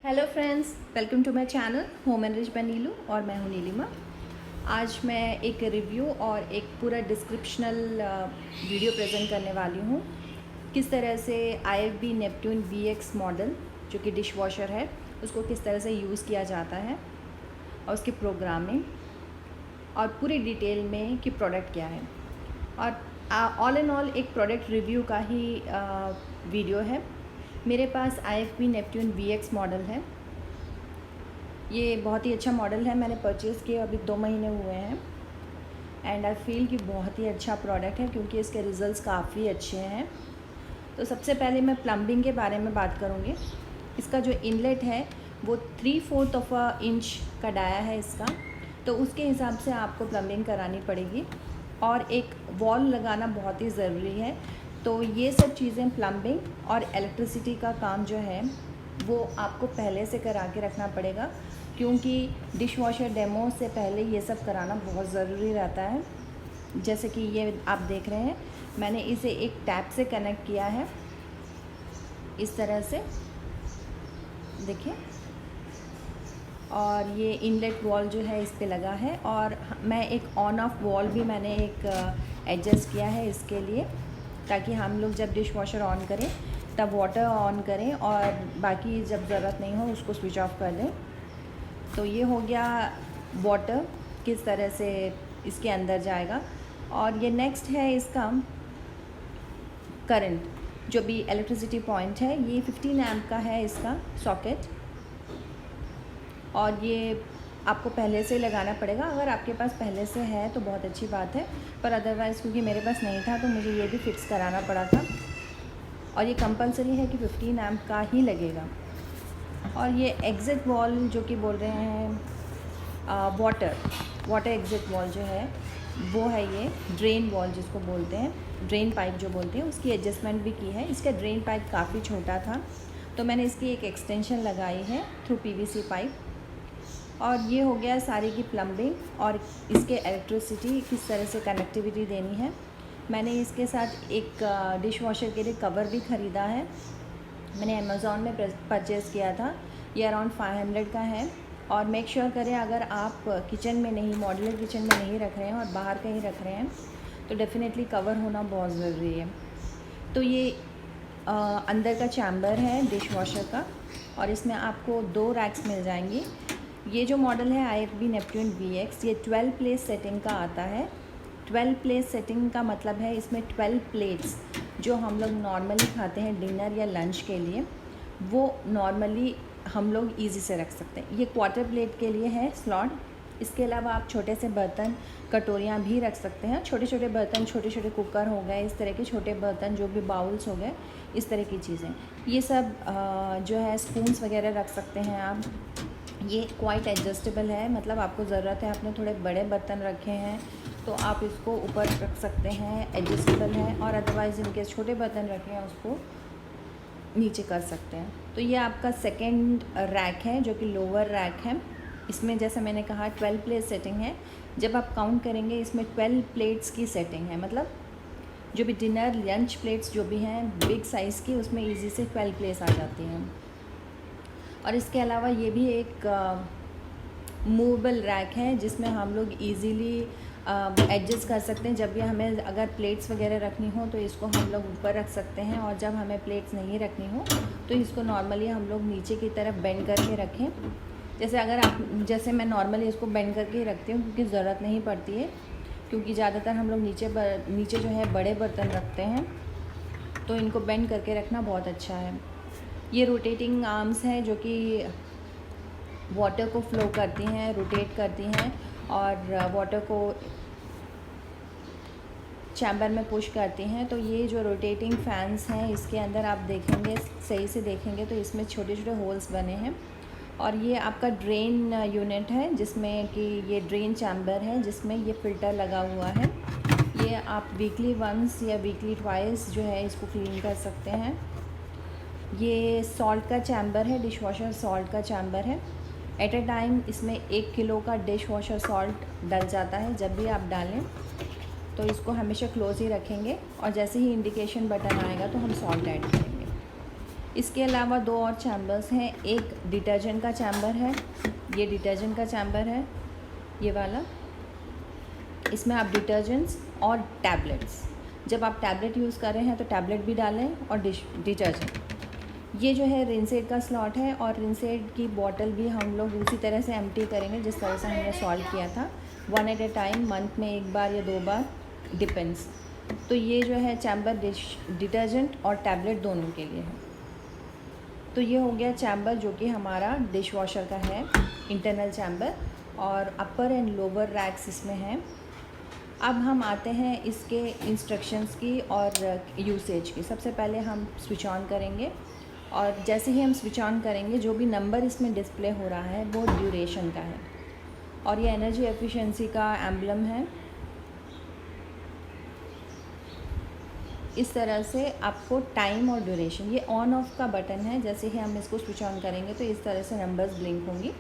Hello friends, welcome to my channel home and rich by Neelu और मैं हूँ नीलिमा। आज मैं एक रिव्यू और एक पूरा डिस्क्रिप्शनल वीडियो प्रेजेंट करने वाली हूँ। किस तरह से IFB नेपट्यून VX मॉडल जो कि डिश वॉशर है उसको किस तरह से यूज़ किया जाता है और उसकी प्रोग्रामिंग और पूरी डिटेल में कि प्रोडक्ट क्या है और ऑल इन ऑल एक प्रोडक्ट रिव्यू का ही वीडियो है। मेरे पास IFB नेपट्यून VX मॉडल है। ये बहुत ही अच्छा मॉडल है, मैंने परचेज़ किए अभी 2 महीने हुए हैं एंड आई फील कि बहुत ही अच्छा प्रोडक्ट है क्योंकि इसके रिज़ल्ट्स काफ़ी अच्छे हैं। तो सबसे पहले मैं प्लम्बिंग के बारे में बात करूँगी। इसका जो इनलेट है वो 3/4 ऑफ अ इंच का डाया है इसका, तो उसके हिसाब से आपको प्लम्बिंग करानी पड़ेगी और एक वॉल लगाना बहुत ही ज़रूरी है। तो ये सब चीज़ें प्लम्बिंग और इलेक्ट्रिसिटी का काम जो है वो आपको पहले से करा के रखना पड़ेगा क्योंकि डिश वॉशर डेमो से पहले ये सब कराना बहुत ज़रूरी रहता है। जैसे कि ये आप देख रहे हैं, मैंने इसे एक टैप से कनेक्ट किया है इस तरह से, देखिए, और ये इनलेट वॉल जो है इस पे लगा है और मैं एक ऑन ऑफ वॉल भी मैंने एक एडजस्ट किया है इसके लिए, ताकि हम लोग जब डिश वॉशर ऑन करें तब वाटर ऑन करें और बाकी जब ज़रूरत नहीं हो उसको स्विच ऑफ कर दें। तो ये हो गया वाटर किस तरह से इसके अंदर जाएगा। और ये नेक्स्ट है इसका करंट, जो भी इलेक्ट्रिसिटी पॉइंट है, ये 15 एम्प का है इसका सॉकेट और ये आपको पहले से लगाना पड़ेगा। अगर आपके पास पहले से है तो बहुत अच्छी बात है, पर अदरवाइज़ क्योंकि मेरे पास नहीं था तो मुझे ये भी फिक्स कराना पड़ा था और ये कंपलसरी है कि 15 एम्प का ही लगेगा। और ये एग्ज़िट वॉल जो कि बोल रहे हैं वाटर एग्ज़िट वॉल जो है वो है ये ड्रेन वॉल जिसको बोलते हैं, ड्रेन पाइप जो बोलते हैं, उसकी एडजस्टमेंट भी की है। इसका ड्रेन पाइप काफ़ी छोटा था तो मैंने इसकी एक एक्सटेंशन लगाई है थ्रू PVC पाइप। और ये हो गया सारी की प्लम्बिंग और इसके इलेक्ट्रिसिटी किस तरह से कनेक्टिविटी देनी है। मैंने इसके साथ एक डिश वॉशर के लिए कवर भी ख़रीदा है, मैंने अमेज़ॉन में परचेज़ किया था। ये अराउंड 500 का है। और मेक श्योर करें अगर आप किचन में नहीं, मॉड्यूलर किचन में नहीं रख रहे हैं और बाहर कहीं रख रहे हैं तो डेफ़िनेटली कवर होना बहुत ज़रूरी है। तो ये अंदर का चैम्बर है डिश वॉशर का और इसमें आपको 2 रैक्स मिल जाएंगी। ये जो मॉडल है IFB नेपट्यून VX, ये 12 प्लेस सेटिंग का आता है। 12 प्लेस सेटिंग का मतलब है इसमें 12 प्लेट्स जो हम लोग नॉर्मली खाते हैं डिनर या लंच के लिए, वो नॉर्मली हम लोग इजी से रख सकते हैं। ये क्वार्टर प्लेट के लिए है स्लॉट। इसके अलावा आप छोटे से बर्तन, कटोरियाँ भी रख सकते हैं। छोटे छोटे बर्तन, छोटे छोटे कुकर हो गए, इस तरह के छोटे बर्तन जो भी बाउल्स हो गए, इस तरह की चीज़ें, ये सब जो है स्पून्स वगैरह रख सकते हैं आप। ये क्वाइट एडजस्टेबल है, मतलब आपको ज़रूरत है, आपने थोड़े बड़े बर्तन रखे हैं तो आप इसको ऊपर रख सकते हैं, एडजस्टेबल है। और अदरवाइज़ इनके छोटे बर्तन रखे हैं उसको नीचे कर सकते हैं। तो ये आपका सेकंड रैक है जो कि लोअर रैक है। इसमें जैसे मैंने कहा 12 प्लेट सेटिंग है। जब आप काउंट करेंगे इसमें 12 प्लेट्स की सेटिंग है, मतलब जो भी डिनर लंच प्लेट्स जो भी हैं बिग साइज़ की, उसमें ईजी से 12 प्लेट्स आ जाती हैं। और इसके अलावा ये भी एक मूवेबल रैक है जिसमें हम लोग इजीली एडजस्ट कर सकते हैं। जब भी हमें अगर प्लेट्स वगैरह रखनी हो तो इसको हम लोग ऊपर रख सकते हैं, और जब हमें प्लेट्स नहीं रखनी हो तो इसको नॉर्मली हम लोग नीचे की तरफ बेंड करके रखें। जैसे मैं नॉर्मली इसको बेंड करके ही रखती हूँ क्योंकि ज़रूरत नहीं पड़ती है, क्योंकि ज़्यादातर हम लोग नीचे जो है बड़े बर्तन रखते हैं, तो इनको बेंड करके रखना बहुत अच्छा है। ये रोटेटिंग आर्म्स हैं जो कि वाटर को फ्लो करती हैं, रोटेट करती हैं और वाटर को चैम्बर में पुश करती हैं। तो ये जो रोटेटिंग फैंस हैं इसके अंदर आप देखेंगे, सही से देखेंगे तो इसमें छोटे छोटे होल्स बने हैं। और ये आपका ड्रेन यूनिट है जिसमें कि ये ड्रेन चैम्बर है जिसमें ये फ़िल्टर लगा हुआ है। ये आप वीकली वंस या वीकली ट्वाइस जो है इसको क्लीन कर सकते हैं। ये सॉल्ट का चैम्बर है, डिश वॉशर सॉल्ट का चैम्बर है। एट अ टाइम इसमें 1 किलो का डिश वॉशर सॉल्ट डल जाता है। जब भी आप डालें तो इसको हमेशा क्लोज ही रखेंगे और जैसे ही इंडिकेशन बटन आएगा तो हम सॉल्ट ऐड करेंगे। इसके अलावा 2 और चैम्बर्स हैं। एक डिटर्जेंट का चैम्बर है, ये डिटर्जेंट का चैम्बर है, ये वाला। इसमें आप डिटर्जेंट्स और टैबलेट्स, जब आप टैबलेट यूज़ कर रहे हैं तो टैबलेट भी डालें और डिटर्जेंट। ये जो है रिंसेट का स्लॉट है और रिंसेट की बॉटल भी हम लोग उसी तरह से एम्प्टी करेंगे जिस तरह से हमने सॉल्व किया था, 1 एट ए टाइम, मंथ में 1 बार या 2 बार, डिपेंड्स। तो ये जो है चैम्बर डिटर्जेंट और टैबलेट दोनों के लिए है। तो ये हो गया चैम्बर जो कि हमारा डिश वॉशर का है, इंटरनल चैम्बर, और अपर एंड लोअर रैक्स इसमें हैं। अब हम आते हैं इसके इंस्ट्रक्शंस की और यूसेज की। सबसे पहले हम स्विच ऑन करेंगे और जैसे ही हम स्विच ऑन करेंगे जो भी नंबर इसमें डिस्प्ले हो रहा है वो ड्यूरेशन का है और ये एनर्जी एफिशिएंसी का एम्बलम है। इस तरह से आपको टाइम और ड्यूरेशन, ये ऑन ऑफ का बटन है, जैसे ही हम इसको स्विच ऑन करेंगे तो इस तरह से नंबर्स ब्लिंक होंगी।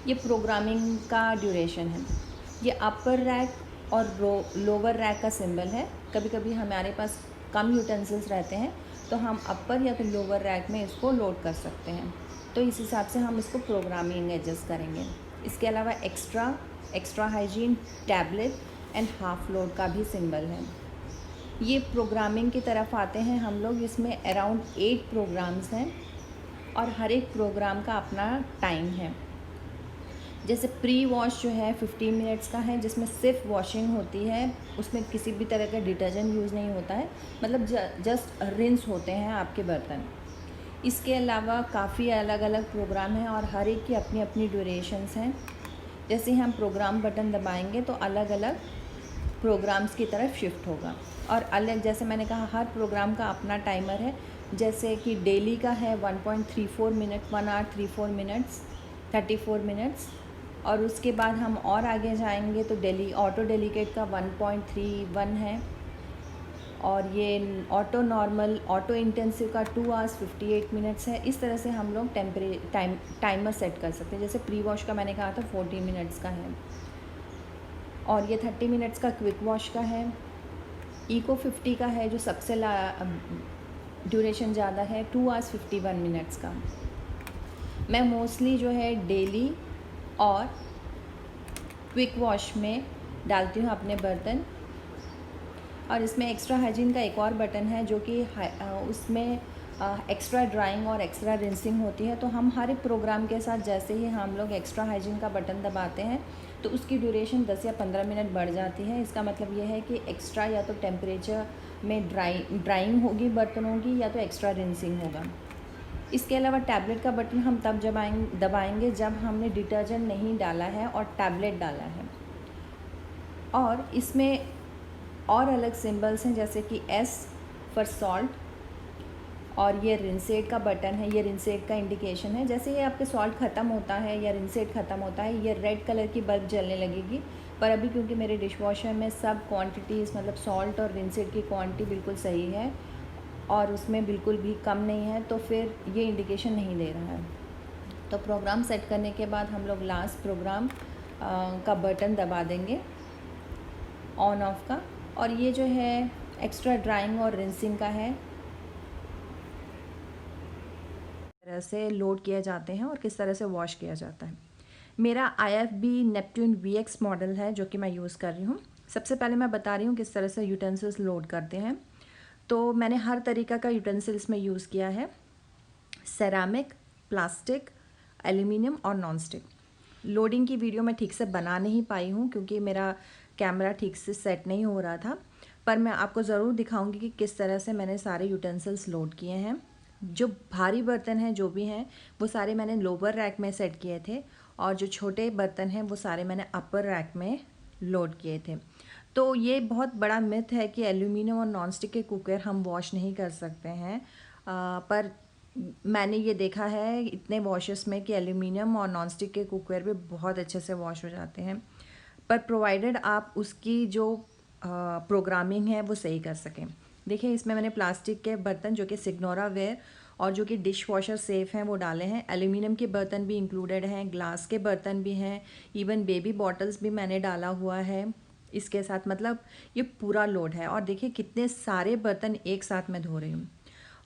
ये प्रोग्रामिंग का ड्यूरेशन है। ये अपर रैक और लोअर रैक का सिंबल है। कभी कभी हमारे पास कम यूटेंसिल्स रहते हैं तो हम अपर या फिर लोअर रैक में इसको लोड कर सकते हैं, तो इस हिसाब से हम इसको प्रोग्रामिंग एडजस्ट करेंगे। इसके अलावा extra hygiene, tablet and half load का भी सिंबल है। ये प्रोग्रामिंग की तरफ आते हैं हम लोग। इसमें अराउंड 8 प्रोग्राम्स हैं और हर एक प्रोग्राम का अपना टाइम है। जैसे प्री वॉश जो है 15 मिनट्स का है, जिसमें सिर्फ वॉशिंग होती है, उसमें किसी भी तरह का डिटर्जेंट यूज़ नहीं होता है, मतलब जस्ट रिंस होते हैं आपके बर्तन। इसके अलावा काफ़ी अलग अलग प्रोग्राम हैं और हर एक की अपनी अपनी ड्यूरेशंस हैं। जैसे ही हम प्रोग्राम बटन दबाएंगे तो अलग अलग प्रोग्राम्स की तरफ शिफ्ट होगा और अलग, जैसे मैंने कहा, हर प्रोग्राम का अपना टाइमर है। जैसे कि डेली का है 1.34 मिनट, 1 आवर 34 मिनट्स, और उसके बाद हम और आगे जाएंगे तो ऑटो डेलीकेट का 1.31 है, और ये ऑटो नॉर्मल, ऑटो इंटेंसिव का 2 आवर्स 58 मिनट्स है। इस तरह से हम लोग टाइमर सेट कर सकते हैं। जैसे प्री वॉश का मैंने कहा था 40 मिनट्स का है, और ये 30 मिनट्स का क्विक वॉश का है। इको 50 का है जो सबसे ड्यूरेशन ज़्यादा है, 2 आवर्स 51 मिनट्स का। मैं मोस्टली जो है डेली और क्विक वॉश में डालती हूँ अपने बर्तन। और इसमें एक्स्ट्रा हाइजीन का एक और बटन है जो कि उसमें एक्स्ट्रा ड्राइंग और एक्स्ट्रा रिंसिंग होती है। तो हम हर एक प्रोग्राम के साथ जैसे ही हम लोग एक्स्ट्रा हाइजीन का बटन दबाते हैं तो उसकी ड्यूरेशन 10 या 15 मिनट बढ़ जाती है। इसका मतलब ये है कि एक्स्ट्रा या तो टेम्परेचर में ड्राइंग होगी बर्तनों की, या तो एक्स्ट्रा रिंसिंग होगा। इसके अलावा टैबलेट का बटन हम तब दबाएंगे जब हमने डिटर्जेंट नहीं डाला है और टैबलेट डाला है। और इसमें और अलग सिंबल्स हैं, जैसे कि S फॉर सॉल्ट, और ये रिंसेट का बटन है, ये रिंसेट का इंडिकेशन है। जैसे ही आपके सॉल्ट ख़त्म होता है या रिंसेट ख़त्म होता है, ये रेड कलर की बल्ब जलने लगेगी। पर अभी क्योंकि मेरे डिश वॉशर में सब क्वांटिटीज़, मतलब सॉल्ट और रिंसेट की क्वांटिटी बिल्कुल सही है और उसमें बिल्कुल भी कम नहीं है, तो फिर ये इंडिकेशन नहीं दे रहा है। तो प्रोग्राम सेट करने के बाद हम लोग लास्ट प्रोग्राम का बटन दबा देंगे, ऑन ऑफ का, और ये जो है एक्स्ट्रा ड्राइंग और रिंसिंग का है। तरह से लोड किए जाते हैं और किस तरह से वॉश किया जाता है। मेरा IFB नेपट्यून VX मॉडल है जो कि मैं यूज़ कर रही हूँ। सबसे पहले मैं बता रही हूँ किस तरह से यूटेंसिल्स लोड करते हैं। तो मैंने हर तरीक़ा का यूटेंसिल्स में यूज़ किया है, सेरामिक, प्लास्टिक, एल्यूमिनियम और नॉन स्टिक। लोडिंग की वीडियो मैं ठीक से बना नहीं पाई हूँ क्योंकि मेरा कैमरा ठीक से सेट नहीं हो रहा था, पर मैं आपको ज़रूर दिखाऊंगी कि किस तरह से मैंने सारे यूटेंसिल्स लोड किए हैं। जो भारी बर्तन हैं जो भी हैं वो सारे मैंने लोअर रैक में सेट किए थे, और जो छोटे बर्तन हैं वो सारे मैंने अपर रैक में लोड किए थे। तो ये बहुत बड़ा मिथ है कि एल्यूमिनियम और नॉन स्टिक के कुकर हम वॉश नहीं कर सकते हैं, पर मैंने ये देखा है इतने वॉशेस में कि एल्यूमिनियम और नॉन स्टिक के कुकर भी बहुत अच्छे से वॉश हो जाते हैं, पर प्रोवाइडेड आप उसकी जो प्रोग्रामिंग है वो सही कर सकें। देखिए इसमें मैंने प्लास्टिक के बर्तन जो कि सिग्नोरा वेयर और जो कि डिश वॉशर सेफ़ हैं वो डाले हैं। एल्यूमिनियम के बर्तन भी इंक्लूडेड हैं, ग्लास के बर्तन भी हैं, इवन बेबी बॉटल्स भी मैंने डाला हुआ है इसके साथ। मतलब ये पूरा लोड है, और देखिए कितने सारे बर्तन एक साथ मैं धो रही हूँ।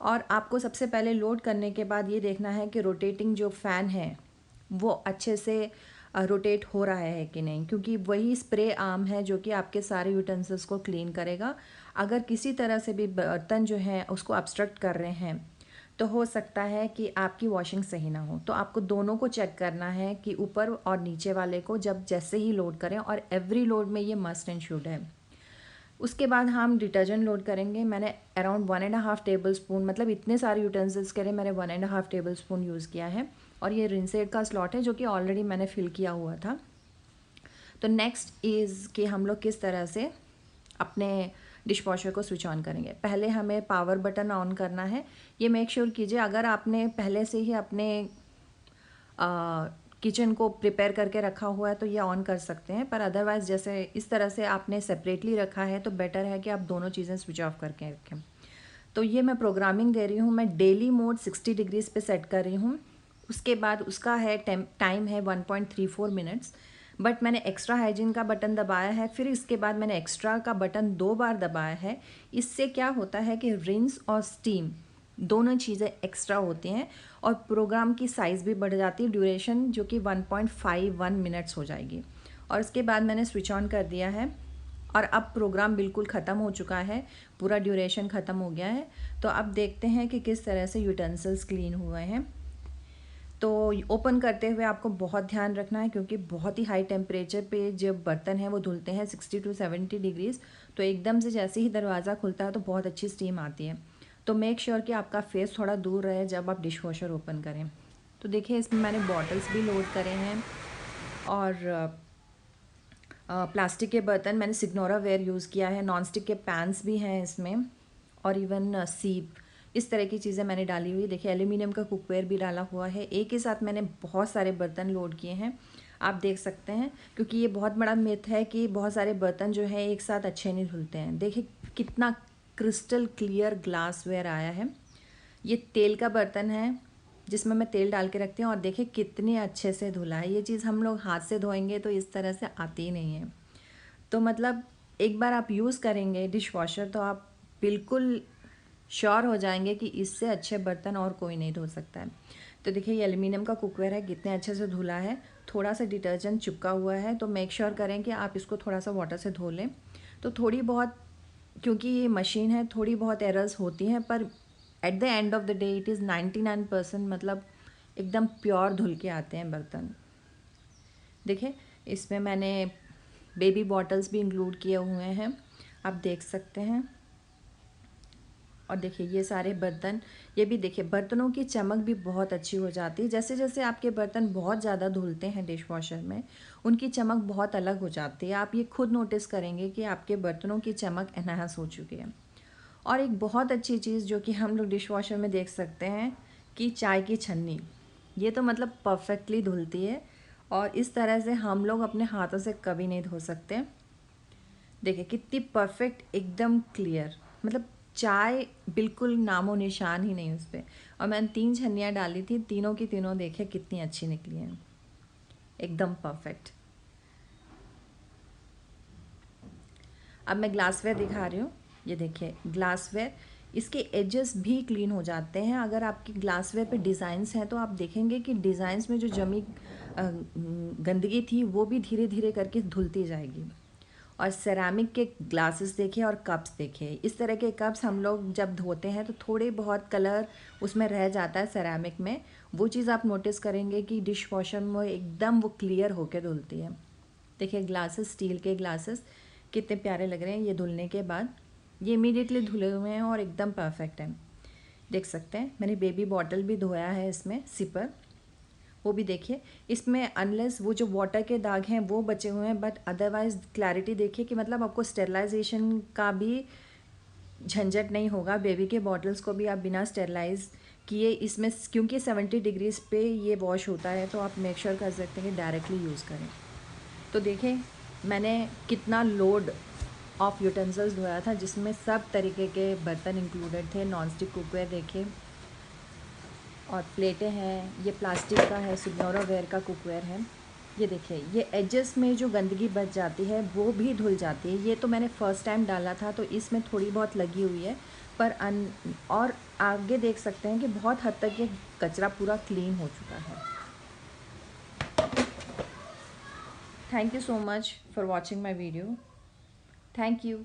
और आपको सबसे पहले लोड करने के बाद ये देखना है कि रोटेटिंग जो फ़ैन है वो अच्छे से रोटेट हो रहा है कि नहीं, क्योंकि वही स्प्रे आर्म है जो कि आपके सारे यूटेंसिल्स को क्लीन करेगा। अगर किसी तरह से भी बर्तन जो हैं उसको ऑब्स्ट्रक्ट कर रहे हैं तो हो सकता है कि आपकी वॉशिंग सही ना हो। तो आपको दोनों को चेक करना है कि ऊपर और नीचे वाले को जब जैसे ही लोड करें, और एवरी लोड में ये मस्ट एंड शुड है। उसके बाद हम डिटर्जेंट लोड करेंगे। मैंने अराउंड 1.5 टेबल स्पून, मतलब इतने सारे यूटेंसिल्स के लिए मैंने 1.5 टेबल स्पून यूज़ किया है। और ये रिंसेड का स्लॉट है जो कि ऑलरेडी मैंने फिल किया हुआ था। तो नेक्स्ट इज़ कि हम लोग किस तरह से अपने डिश वॉशर को स्विच ऑन करेंगे। पहले हमें पावर बटन ऑन करना है। ये मेक श्योर कीजिए, अगर आपने पहले से ही अपने किचन को प्रिपेयर करके रखा हुआ है तो ये ऑन कर सकते हैं, पर अदरवाइज़ जैसे इस तरह से आपने सेपरेटली रखा है तो बेटर है कि आप दोनों चीज़ें स्विच ऑफ करके रखें। तो ये मैं प्रोग्रामिंग दे रही हूँ, मैं डेली मोड 60 डिग्रीज़ पे सेट कर रही हूँ। उसके बाद उसका है टाइम है 1.34 मिनट्स, बट मैंने एक्स्ट्रा हाइजीन का बटन दबाया है, फिर इसके बाद मैंने एक्स्ट्रा का बटन 2 बार दबाया है। इससे क्या होता है कि रिंस और स्टीम दोनों चीज़ें एक्स्ट्रा होती हैं और प्रोग्राम की साइज़ भी बढ़ जाती है, ड्यूरेशन जो कि 1.51 मिनट्स हो जाएगी। और उसके बाद मैंने स्विच ऑन कर दिया है और अब प्रोग्राम बिल्कुल ख़त्म हो चुका है, पूरा ड्यूरेशन ख़त्म हो गया है। तो अब देखते हैं कि किस तरह से यूटेंसिल्स क्लीन हुए हैं। तो ओपन करते हुए आपको बहुत ध्यान रखना है, क्योंकि बहुत ही हाई टेम्परेचर पे जब बर्तन है वो धुलते हैं 60 to 70 डिग्रीज़, तो एकदम से जैसे ही दरवाज़ा खुलता है तो बहुत अच्छी स्टीम आती है। तो मेक श्योर कि आपका फेस थोड़ा दूर रहे जब आप डिश वॉशर ओपन करें। तो देखिए इसमें मैंने बॉटल्स भी लोड करे हैं और प्लास्टिक के बर्तन मैंने सिग्नोरा वेयर यूज़ किया है, नॉन स्टिक के पैन्स भी हैं इसमें, और इवन सीप, इस तरह की चीज़ें मैंने डाली हुई। देखिए एल्यूमिनियम का कुकवेयर भी डाला हुआ है। एक ही साथ मैंने बहुत सारे बर्तन लोड किए हैं, आप देख सकते हैं, क्योंकि ये बहुत बड़ा मिथ है कि बहुत सारे बर्तन जो है एक साथ अच्छे नहीं धुलते हैं। देखिए कितना क्रिस्टल क्लियर ग्लास वेयर आया है। ये तेल का बर्तन है जिसमें मैं तेल डाल के रखती हूँ, और देखिए कितने अच्छे से धुला है। ये चीज़ हम लोग हाथ से धोएंगे तो इस तरह से आती ही नहीं है। तो मतलब एक बार आप यूज़ करेंगे डिश वॉशर तो आप बिल्कुल श्योर हो जाएंगे कि इससे अच्छे बर्तन और कोई नहीं धो सकता है। तो देखिए ये एल्युमिनियम का कुकवेयर है, कितने अच्छे से धुला है। थोड़ा सा डिटर्जेंट चिपका हुआ है, तो मेक श्योर करें कि आप इसको थोड़ा सा वाटर से धो लें। तो थोड़ी बहुत, क्योंकि ये मशीन है, थोड़ी बहुत एरर्स होती हैं, पर at the end of the day it is 99%, मतलब एकदम प्योर धुल के आते हैं बर्तन। देखिए इसमें मैंने बेबी बॉटल्स भी इंक्लूड किए हुए हैं, आप देख सकते हैं। और देखिए ये सारे बर्तन, ये भी देखिए बर्तनों की चमक भी बहुत अच्छी हो जाती है। जैसे जैसे आपके बर्तन बहुत ज़्यादा धुलते हैं डिश वॉशर में, उनकी चमक बहुत अलग हो जाती है। आप ये खुद नोटिस करेंगे कि आपके बर्तनों की चमक एनहांस हो चुकी है। और एक बहुत अच्छी चीज़ जो कि हम लोग डिश वॉशर में देख सकते हैं कि चाय की छन्नी, ये तो मतलब परफेक्टली धुलती है, और इस तरह से हम लोग अपने हाथों से कभी नहीं धो सकते। देखिए कितनी परफेक्ट, एकदम क्लियर, मतलब चाय बिल्कुल नामो निशान ही नहीं उस पर। और मैंने 3 छन्नियाँ डाली थी, तीनों की तीनों देखिए कितनी अच्छी निकली हैं, एकदम परफेक्ट। अब मैं ग्लासवेयर दिखा रही हूँ। ये देखिए ग्लासवेयर, इसके एजेस भी क्लीन हो जाते हैं। अगर आपकी ग्लासवेयर पे डिज़ाइंस हैं तो आप देखेंगे कि डिज़ाइंस में जो जमी गंदगी थी वो भी धीरे धीरे करके धुलती जाएगी। और सेरामिक के ग्लासेस देखिए और कप्स देखिए, इस तरह के कप्स हम लोग जब धोते हैं तो थोड़े बहुत कलर उसमें रह जाता है सेरामिक में, वो चीज़ आप नोटिस करेंगे कि डिश वॉशर में एकदम वो क्लियर होकर धुलती है। देखिए ग्लासेस, स्टील के ग्लासेस कितने प्यारे लग रहे हैं ये धुलने के बाद। ये इमीडिएटली धुले हुए हैं और एकदम परफेक्ट है, देख सकते हैं। मैंने बेबी बॉटल भी धोया है इसमें, सिपर, वो भी देखिए। इसमें अनलेस वो जो वाटर के दाग हैं वो बचे हुए हैं, बट अदरवाइज़ क्लैरिटी देखिए कि मतलब आपको स्टेरलाइजेशन का भी झंझट नहीं होगा। बेबी के बॉटल्स को भी आप बिना स्टेरलाइज किए इसमें, क्योंकि 70 डिग्रीज़ पे ये वॉश होता है, तो आप मेक श्योर कर सकते हैं कि डायरेक्टली यूज़ करें। तो देखें मैंने कितना लोड ऑफ यूटेंसिल्स धोया था, जिसमें सब तरीके के बर्तन इंक्लूडेड थे। नॉन स्टिक कुकवेयर देखिए, और प्लेटें हैं, ये प्लास्टिक का है, सिग्नोरा वेयर का कुकवेयर है। ये देखिए ये एजेस में जो गंदगी बच जाती है वो भी धुल जाती है। ये तो मैंने फ़र्स्ट टाइम डाला था तो इसमें थोड़ी बहुत लगी हुई है, पर और आगे देख सकते हैं कि बहुत हद तक ये कचरा पूरा क्लीन हो चुका है। Thank you so much for watching my video. Thank you.